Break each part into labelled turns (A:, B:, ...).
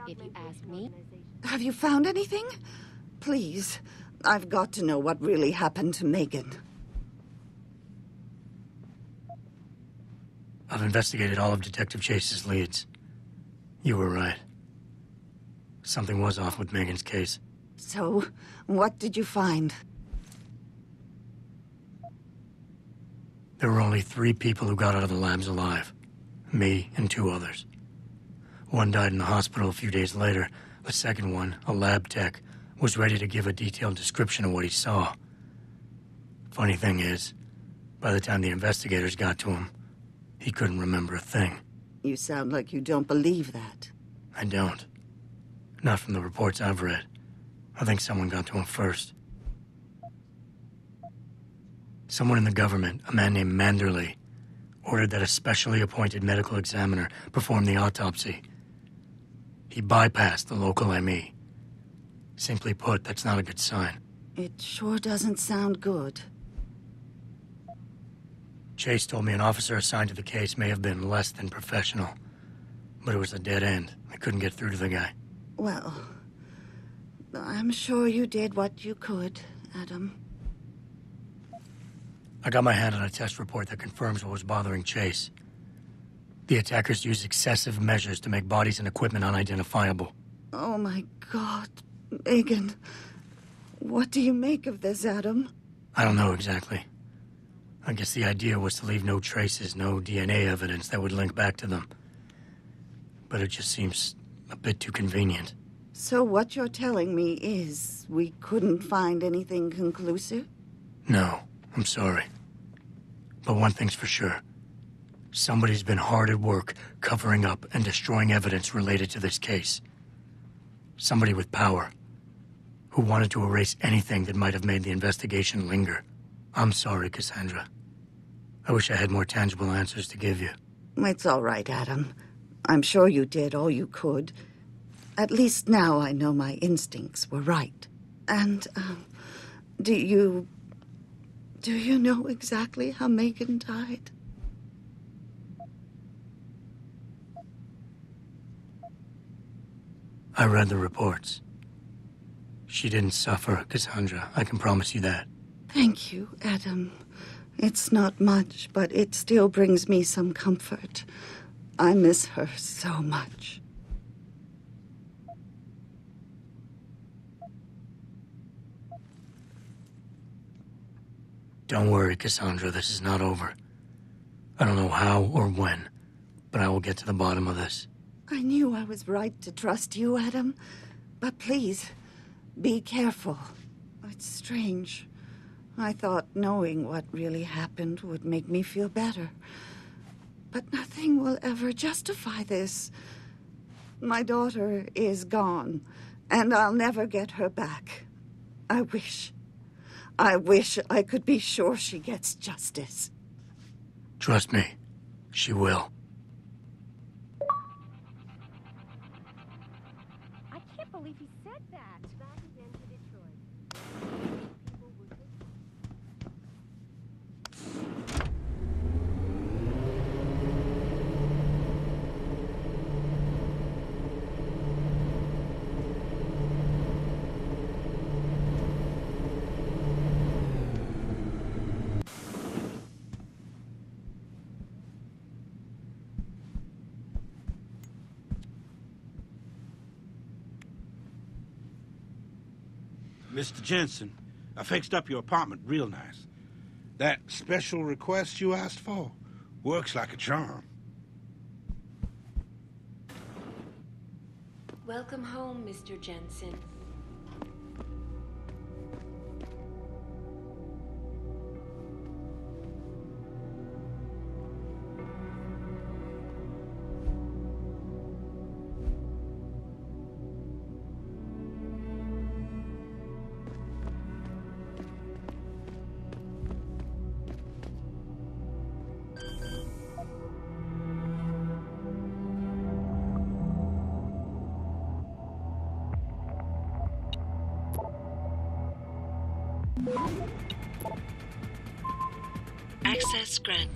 A: if you ask me.
B: Have you found anything? Please, I've got to know what really happened to Megan.
C: I've investigated all of Detective Chase's leads. You were right. Something was off with Megan's case.
B: So, what did you find?
C: There were only 3 people who got out of the labs alive. Me and 2 others. One died in the hospital a few days later. The second one, a lab tech, was ready to give a detailed description of what he saw. Funny thing is, by the time the investigators got to him, he couldn't remember a thing.
B: You sound like you don't believe that.
C: I don't. Not from the reports I've read. I think someone got to him first. Someone in the government, a man named Manderley, ordered that a specially appointed medical examiner perform the autopsy. He bypassed the local ME. Simply put, that's not a good sign.
B: It sure doesn't sound good.
C: Chase told me an officer assigned to the case may have been less than professional. But it was a dead end. I couldn't get through to the guy.
B: Well, I'm sure you did what you could, Adam.
C: I got my hand on a test report that confirms what was bothering Chase. The attackers used excessive measures to make bodies and equipment unidentifiable.
B: Oh my God, Megan. What do you make of this, Adam?
C: I don't know exactly. I guess the idea was to leave no traces, no DNA evidence that would link back to them. But it just seems a bit too convenient.
B: So what you're telling me is we couldn't find anything conclusive?
C: No, I'm sorry. But one thing's for sure. Somebody's been hard at work covering up and destroying evidence related to this case. Somebody with power, who wanted to erase anything that might have made the investigation linger. I'm sorry, Cassandra. I wish I had more tangible answers to give you.
B: It's all right, Adam. I'm sure you did all you could. At least now I know my instincts were right. And, do you know exactly how Megan died?
C: I read the reports. She didn't suffer, Cassandra. I can promise you that.
B: Thank you, Adam. It's not much, but it still brings me some comfort. I miss her so much.
C: Don't worry, Cassandra. This is not over. I don't know how or when, but I will get to the bottom of this.
B: I knew I was right to trust you, Adam. But please, be careful. It's strange. I thought knowing what really happened would make me feel better. But nothing will ever justify this. My daughter is gone, and I'll never get her back. I wish I could be sure she gets justice.
C: Trust me, she will.
A: I can't believe he said that. Back again to Detroit.
D: Mr. Jensen, I fixed up your apartment real nice. That special request you asked for works like a charm.
E: Welcome home, Mr. Jensen. Access granted.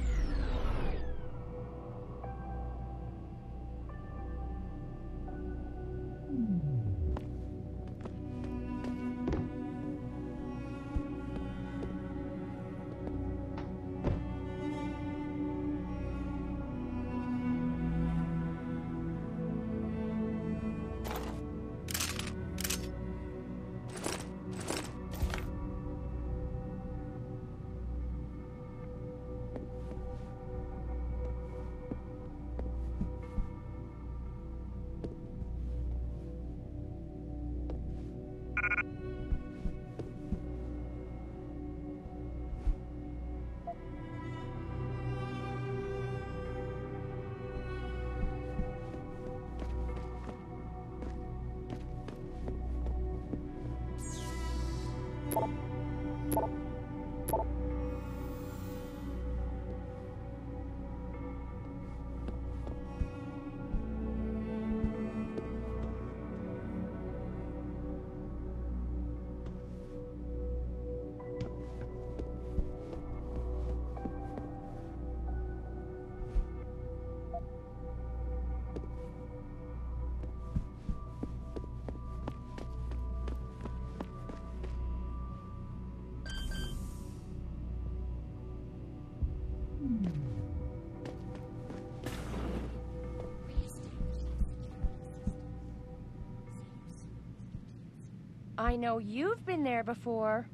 A: I know you've been there before.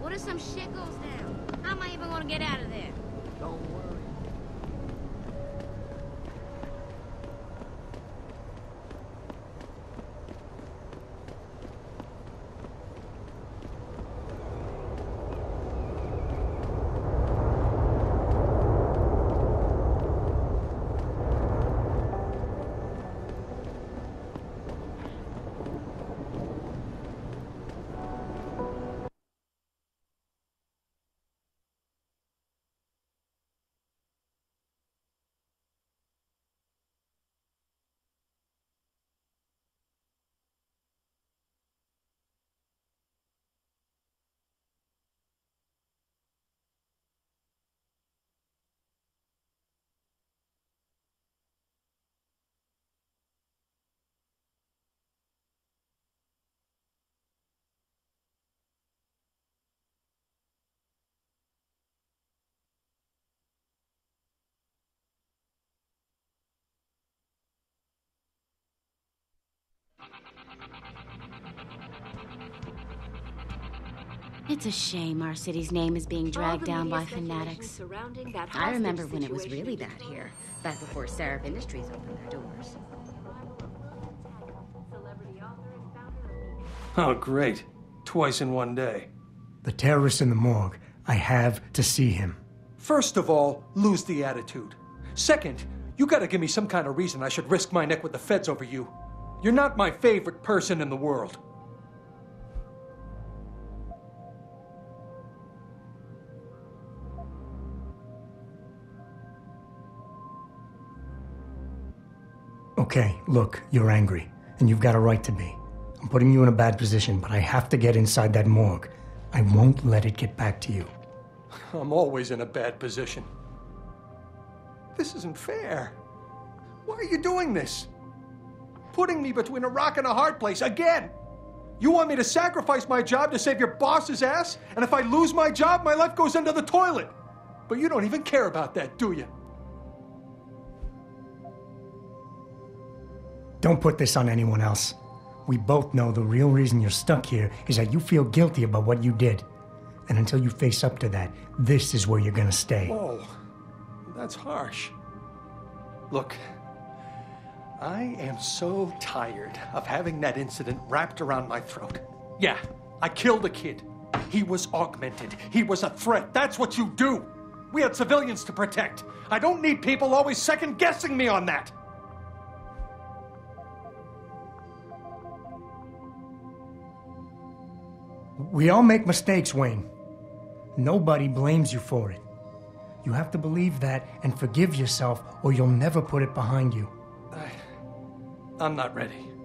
F: What if some shit goes down? How am I even gonna get out of there?
G: Don't worry.
F: It's a shame our city's name is being dragged down by fanatics. I remember when it was really bad here, back before Seraph Industries opened their doors.
H: Oh, great. Twice in one day.
C: The terrorist in the morgue. I have to see him.
H: First of all, lose the attitude. Second, you gotta give me some kind of reason I should risk my neck with the feds over you. You're not my favorite person in the world.
C: Okay, look, you're angry, and you've got a right to be. I'm putting you in a bad position, but I have to get inside that morgue. I won't let it get back to you.
H: I'm always in a bad position. This isn't fair. Why are you doing this? Putting me between a rock and a hard place again. You want me to sacrifice my job to save your boss's ass? And if I lose my job, my life goes into the toilet. But you don't even care about that, do you?
C: Don't put this on anyone else. We both know the real reason you're stuck here is that you feel guilty about what you did. And until you face up to that, this is where you're gonna stay.
H: Whoa, that's harsh. Look, I am so tired of having that incident wrapped around my throat. Yeah, I killed a kid. He was augmented. He was a threat. That's what you do. We had civilians to protect. I don't need people always second-guessing me on that.
C: We all make mistakes, Wayne. Nobody blames you for it. You have to believe that and forgive yourself, or you'll never put it behind you.
H: I'm not ready.